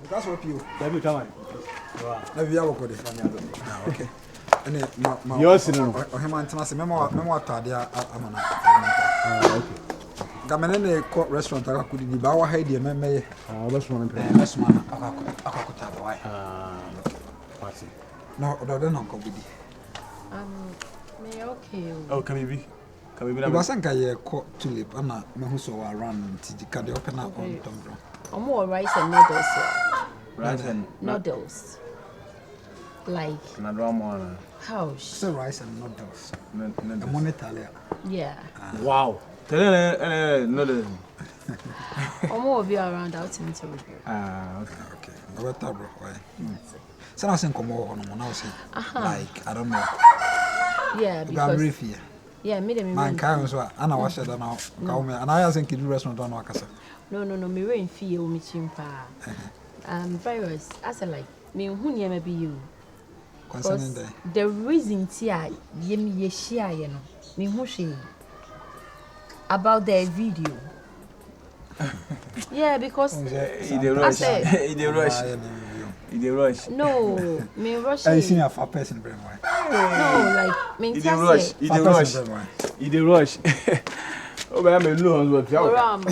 That's what you. Every time. Have you ever got it? Okay. And Yours, you know. Him and Tanasi, Memo Tadia Amana. Okay. Gamanene court restaurant, I could be Bawa Heidi, and May. That's one. That's one. Why? Party. No, other than Uncle Biddy. Me okay. Oh, can we be? Can we be? I wasn't a court tulip, and I who around Tijika, open up on Tombro. Or more rice and noodles. Rice and noodles. Like. Nadramana. How? So rice and noodles. The money. Yeah. Wow. Tell noodles. Or more be around out in the Okay. No better, bro. Why? So I think come on now say like I don't know. Yeah, because yeah, me dem man can so ana wa sheda na ka me and I think you restaurant don akasa. No, me rain fee o me chimpa. Virus as like me hu niam be you. Concerning the reason tia ye share ye no me hu hwe about the video. Yeah, because I said he dey rush. No, me rush. I seen a fat person brain why. No, like me he dey rush. He dey rush. Oh, but I'm a low on what.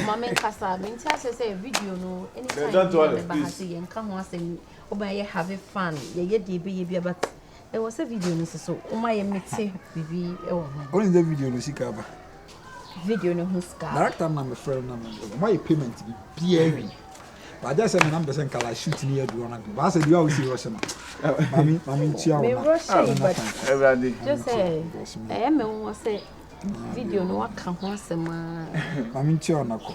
Mama Casa, me say video no. Anytime don't worry, please. And come once and obey having fun. Ye be but there was a video so my meet bibi only the video no sikaba. Video no huska. Director na my friend na my payment be PRV. But I just said my number say kala shoot near do on. But I said you always see rush na. Mami tia me rush but everybody just say me won say video no waka ho asema. Mami tia na ko.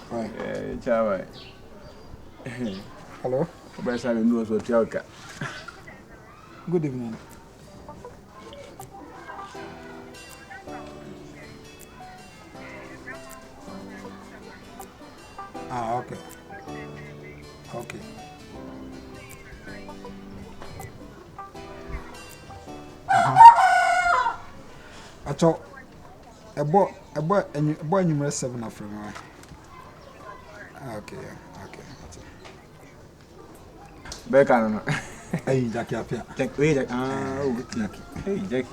Chawa. Hello. Oba say me know so tia. Good evening. Okay. Okay. Acho a boy number 7 from me. Okay. Beka no. Hey, Jackie apia. Jack, wait, Jack. Hey, Jack.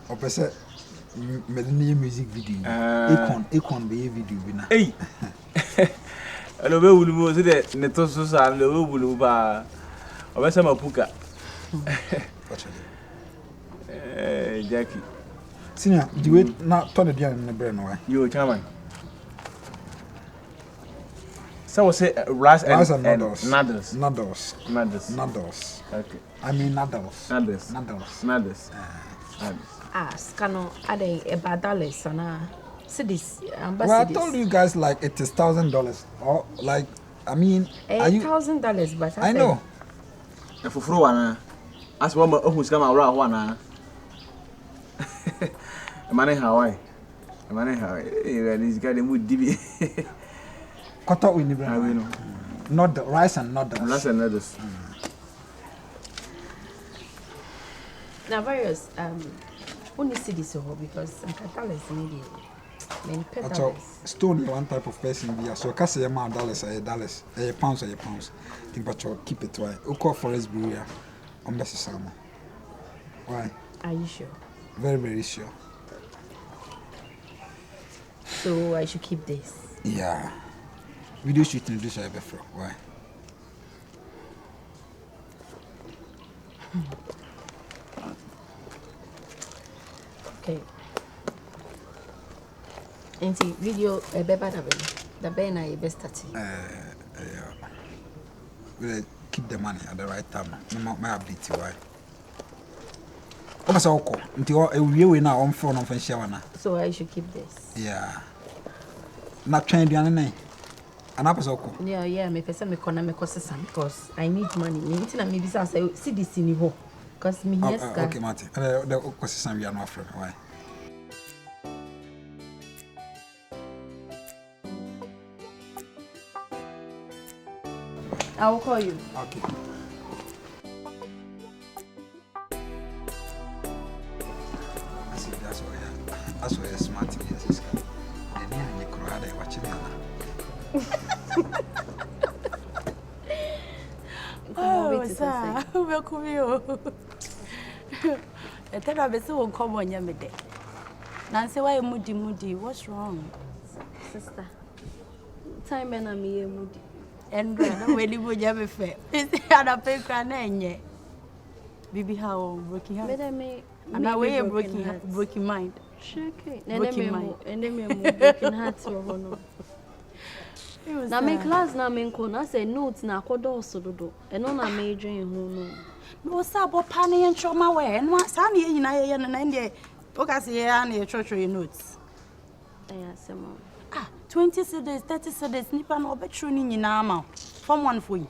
Opposite me music video. Econ be video bi na. Hey. Hello, we will move the neto so sa le we will ba. Obese mapuka. Jackie. Senior, do we not turn it down in the brain why? You chairman. So say rice and noodles. Okay. I mean noodles. Scano ade $1 ana cities well, I told you guys like it is $1,000 or like I mean $1,000 but I know. The fufuru wana as one who scam around wana. Money Hawaii. This guy the mood dibi. Kota we need not the rice and noodles. Now various only see this because $1 is needed. Stone one type of person be so case your man dollars pounds think keep it why Oko forest brewer on best salmon. Why are you sure? Very, very sure. So I should keep this. Yeah. Video shooting this I before. Why? Okay. And see video a better the ben I best at we'll keep the money at the right time. No my ability why. We now on phone of Shawana. So I should keep this. Yeah. Not trying to do yeah, me person me corner me cost because I need money. Me maybe say see this in the because me yes. Okay, Martin. The cost we are not from why. I will call you. Okay. That's why you're smart. Yes, and you're watching me. to say. Welcome you. Tell me, so won't come on your midday. Nancy, why moody? What's wrong? Sister, time and I'm here moody. And when you would have a fair. It's had a paper and Bibi, how broken heart? And now we are broken mind. Shake broken mind. And then we're broken hearts. Now, my class now, my corner say notes now, could also do. And on a major in who no sabo panny and show my way. And what's Sunny in I and India. Focus here and your church notes. Yes, Mom. 20 cedis, 30 cedis, Nippon or betuning in armor. Form 1 for you.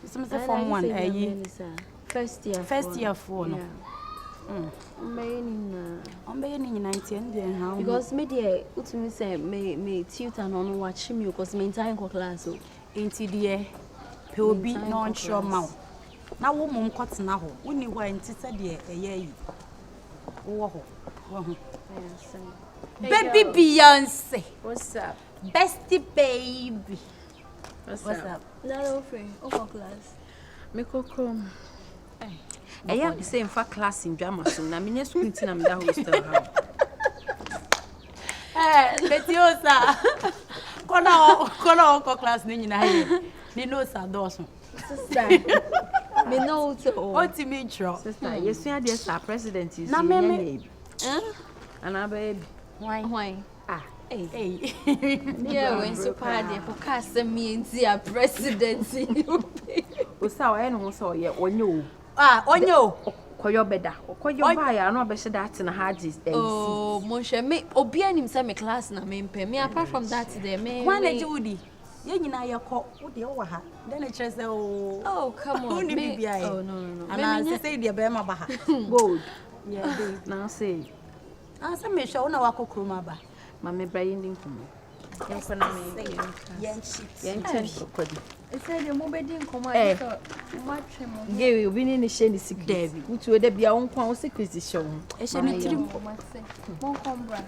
Some form 1, a year. First year for no. I'm beginning in 19 how because media, what me say, may tutor on watch him because my entire class. Ain't it will be non sure mouth. Now, woman cuts now. When you were in Tissa, dear, a year. Baby Beyonce. What's up? Bestie baby. What's up? No, friend. Oh, class. Me coco. I am the same for class in drama soon. I mean, yes, we can that hostel. Betiosa. Kono class ni na here. Ni no sa doso. Sister. Me know to what to me tro. Sister, yes, we are the president is. Na me. And I baby. Why? Hey. Yeah, when so party for cast me into a presidency. Osa I no so ye onyo. Onyo. Koyo beda. Koyo buy I no be she that na hardest. Oh, Monshe me obi anim say me class na me mpe. Me apart from that there me. Why na Judy? Ye nyina ye ko wo de wo ha. Then it say oh come on. Me oh no. And I say the be ma ba ha. Gold. Yeah, now say. Say me sure na wakokroma ba. Mama Brian din kumo. Yanko na me. Yanchi. I said the mobile din kumo. Gay we ni share secret. Devi. Utu de bia won kwa secret show. E she ni trim. Mon kombra.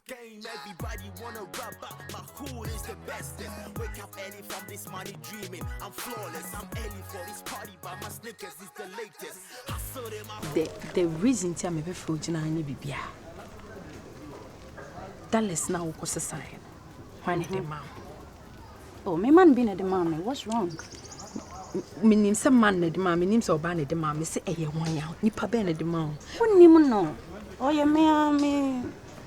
Game, everybody wanna rub up, but who is the best? Wake up early from this money dreaming. I'm flawless, I'm early for this party, but my sneakers is the latest. I saw them. The reason tell me before Jina any bibia. That is now what's the sign. When the mom. Oh, my man been at the mommy. What's wrong? Me name some man at the mommy names or ban at the mommy. Say, eh, 1 year. Nipa ben at the mom. Wouldn't even know. Oh, yeah, me.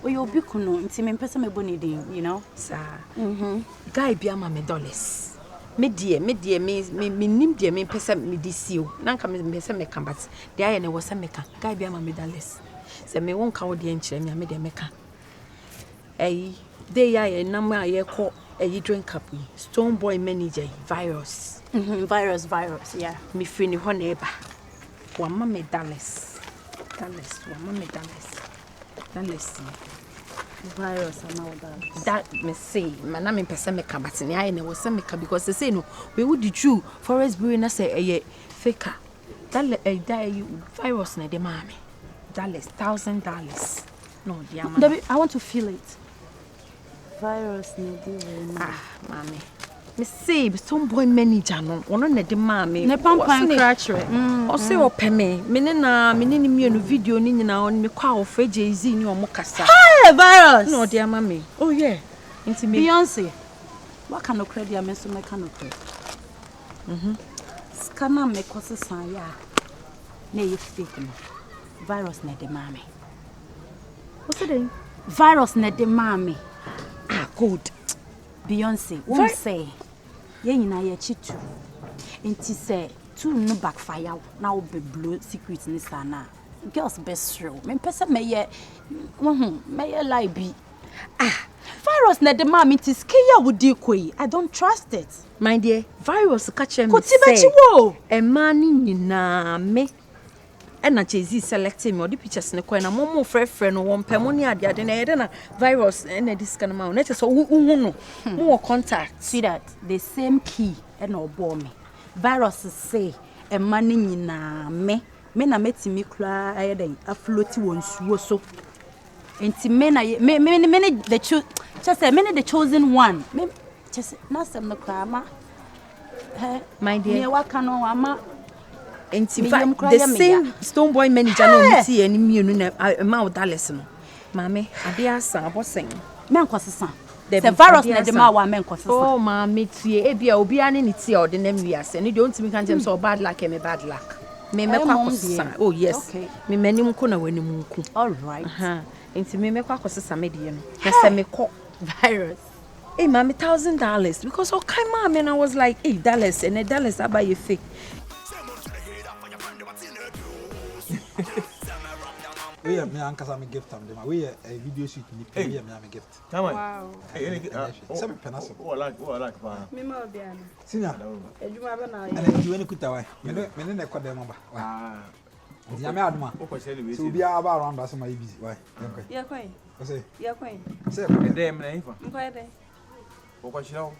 Oh, you'll be kuno. It's me person me bonny you know. Sir. Guy be a mammy dollars. Me dear, me nim dear me person me this you. Nanka me person me come, but the iron was a meka. Guy be a mammy dollars. Say me won't count the enche me a me de meka. Eh, they are a number I call a drink up. Stone boy manager virus. Virus, yeah. Me free one neighbor. One mammy dollars. One mammy dollars. Virus and all that. That me say, man, I'm in person me come, but I never say me because they say no. We would the true forest brewing na say a faker. That die virus na the mommy. $1,000. No, dear man. I want to feel it. Virus na the mommy. Me say, some boy manager no, one na the mommy. Ne pampan crutch. O say o pe me na me ni mi no video ni nyina on me kwa o fe Jay-Z ni o mo kasa. Hey, virus. No, dear mommy. Oh yeah. Into me. Beyonce. What kind of credit am I so make kind of credit? Scanner me kosi san ya. Na ye fake no. Virus na the mommy. What's it? Virus na the mommy. Ah, good. Beyonce, won't say. Ye nyina ye chitu. Enti say two no backfire. Now be blue secret ni sana. Girls best show. Me pesa me ye lie be. Ah, virus na the mom it is kiya wudi koi. I don't trust it. My dear, virus catch me. Kotibechi wo. E mani nyina me. And na Jay-Z selecting me or the pictures ne kwa na momo friend no won pemo ni ade na yede na virus na this kind of man na so no mo contact see that the same key e na obo me virus say e man nyina me na metimi kra ayeden afloti won suwo so enti me the chosen one me Just nasem no krama. My dear. Me waka no ama. Enti the same Stone Boy manager no meet any mienu na ma $1 no. Mame, ade asa abosen. Men kwasesa. The virus na de ma wa men kwasesa. Oh mame tie e bia obi ane ne tie ode na wiase. Ne de ontimi kan jem so bad luck me bad luck. Me kwa kwasesa. Oh yes. Okay. Me manim ko na wanim nku. All right. Enti me kwa kwasesa me de no. Na se me ko virus. Hey mame $1,000 because okay mama and I was like $8 and $1 I buy you fake. We have me ankasa me gift am dem. We a video shoot ni we me am gift. Wow. Hey, Some penasa. Oh like pa. Me ma obiana. Senior. Ejuma ba na And you any kuta why? Me ne ko dem ba. Ah. Ya me aduma. O ko share we. So be aba around us my busy. Why? Okay. ya kwen. I say. Ya kwen. Say. Dem na ifa. Mpa de. O ko share.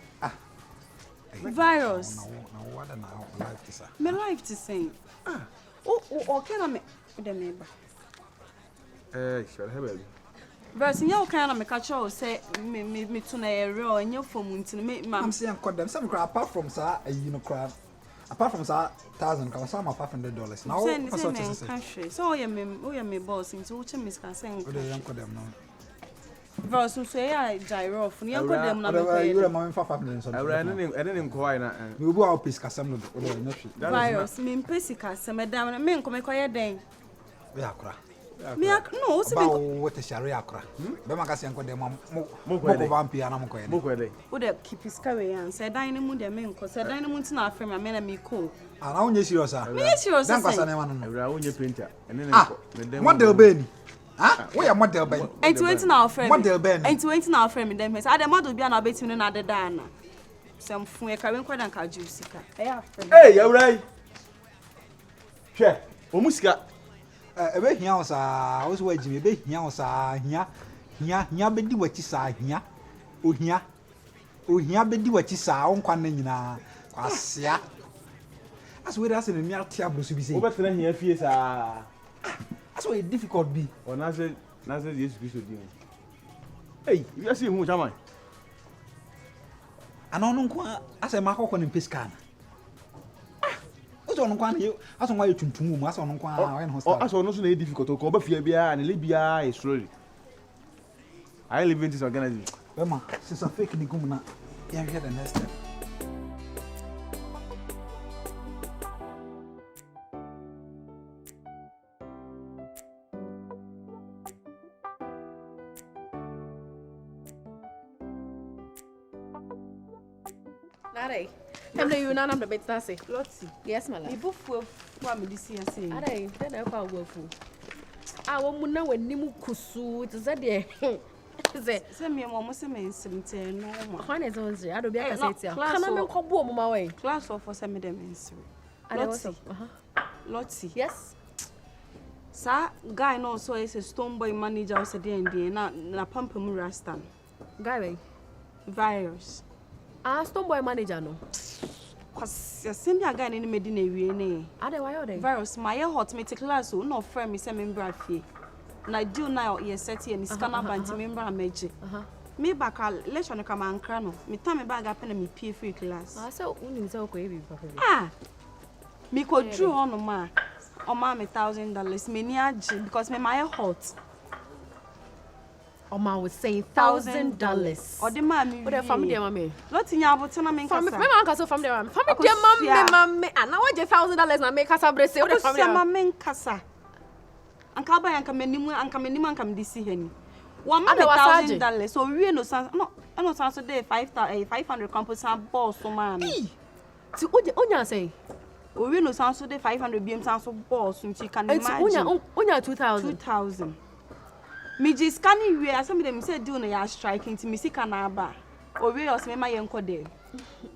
Virus. Now what now life this. Me life to sing. O ke na me de me ba. Share have Virus nya o kan na me ka cho say me to na e real nya fom nti me I'm saying call them some apart from sir you know crap. Apart from sir 1,000 come some $500. Now what's what you say? So o ya me boss nti wo che me ska sing. We dey call them now. Virus so ya gyro off nya ko dem na me ko You ye. remember 500 something. I didn't inquire na. We go out piece kasam no do no fi. Virus me mpesi ka se me dam na me nko me ko ye den. We akura. Me no o se Ba me what share akura. Be man ka se nko dem mo ko vampire na mo ko ye. Mo ko dey. o de keep iska we yan se dan ni mu de me nko se dan ni mu ntina afem me na me ko. Ah, now you serious ah. Me serious Dan kwasa say. na no. Ebra wonye printer. Ene Ah, model ben. Ah, we are model ben. Enti went na afem. Model ben. Enti went na afem me dem. Ade model bia na betimi na ade da na. Sem fun e ka we nkwa dan ka ju sika. E ya afem. Hey, Ebra. Hwe, o musika. Ebe hia o sa, o so wajimi ebe hia o sa, hia be di wachi sa hia. O hia be di wachi sa o nkwa na nyina. Kwasia. As we that's in me atia brusu bi say. O betra hia fie sa. That's why it difficult be. O na se Jesus Christ di. Hey, you see hu chama. Ana ono nkwa asa ma akokọ ne pescan. O so ono nkwa na aso nkwa ye tuntum mu asa ono nkwa na ho Oh, aso no so na difficult ko ba fie bia na le bia e slowly. I live in this organization. Bema, since a fake ni gum na ya hwe the next step. Nare. Temle you na the beta say. Lottie. Yes my love. Ibufu wa me disi ya say. Are then I kwa wafu. Ah wo mu na wanimu kusu to say de. Say me mo se me nsimte no ma. Kwan is on zero. I do be aka say tia. class Kana me o- ko bo mo ma we. Class of for say me dem nsiri. Lottie. Lottie. Yes. Sa guy no so is a Stone Boy manager o se dey na pampam Rastan. Guy. Virus. Ah Stone Boy manager no. Cause ya send ya guy ni me di na wie ne. Ade why you dey? Virus my hot me class o no friend me say me mbra fie. Na do na ye set here ni scanner band me mbra meje. Me baka lecture no kama ankra no. Me time me bag up na me pay free class. Ah so unim say ko e bi papa bi. Ah. Me ko drew on ma. O ma me $1,000 me ni age because me my hot. Oma was saying $1,000. O de ma me. What the family dem me? Loti nya abotena me Family nkasa. me man ka so family dem. Family dem mam and now what $1,000 na make kasa brese what the family Family dem. ma me nkasa. Anka ba yanka mennimu me disi hani. One Ade wasaje. $1,000 so we no san no san so dey 500 campus san boss so man. Ti onya say. O we no san so dey 500 BM san so boss nti can imagine. Onya 2,000. 2,000. Me just scanning we asem dem say do no ya striking ti me sika na aba. O we os me ma ye nko dem.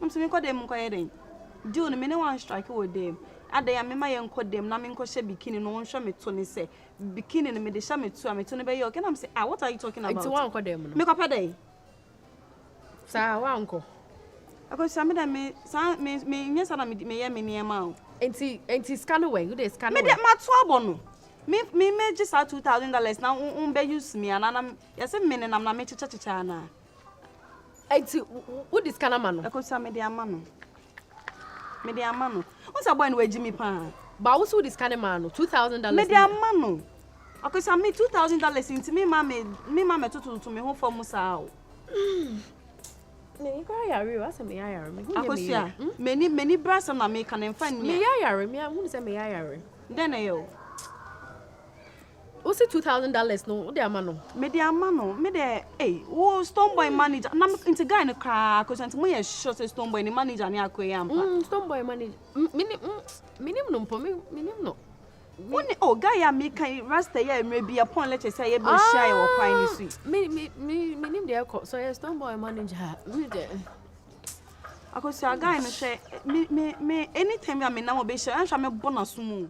So me nko dem nko ye den. Do no me ne one strike wo dem. Ada ya me ma ye nko dem na me nko hye bikini no hwe me to ne say bikini no me de hye me to a me to ne be ye okay na me say what are you talking about? It's one ko dem no. Me ko pede. Sa wa nko. Ako sa me da me nyesa na me ye me niema o. Enti scan away, you dey scan Me away. de ma to abono. Me just $2,000 na be use me ana na ya say me ne nam na me chicha na. Eti wo discount man no. Akosia me de amano. What's a boy no we Jimmy pa? Ba wo so discount man no $2,000. Me de amano. Akosia me $2,000 into me mama to me home for musa. Me kwa yare wa se me yare me. Akosia many brass na me kan emfa ni. Me yare me hu se me yare. Den yo. What's it $2,000 no? De amano. Me de amano. Me de wo Stoneboy manager. Na into guy no kra cause anti mo ye sure say Stoneboy ni manager ni akoye ampa. Stoneboy manager. Minim no mpo minim no. Woni guy ya me kan rasta ya emre bi upon let say ye be share wo kwan ni sui. Minim de so ye Stoneboy manager. Me de. Akosi guy no say me anytime ya me na mo be share answer me bonasu mu.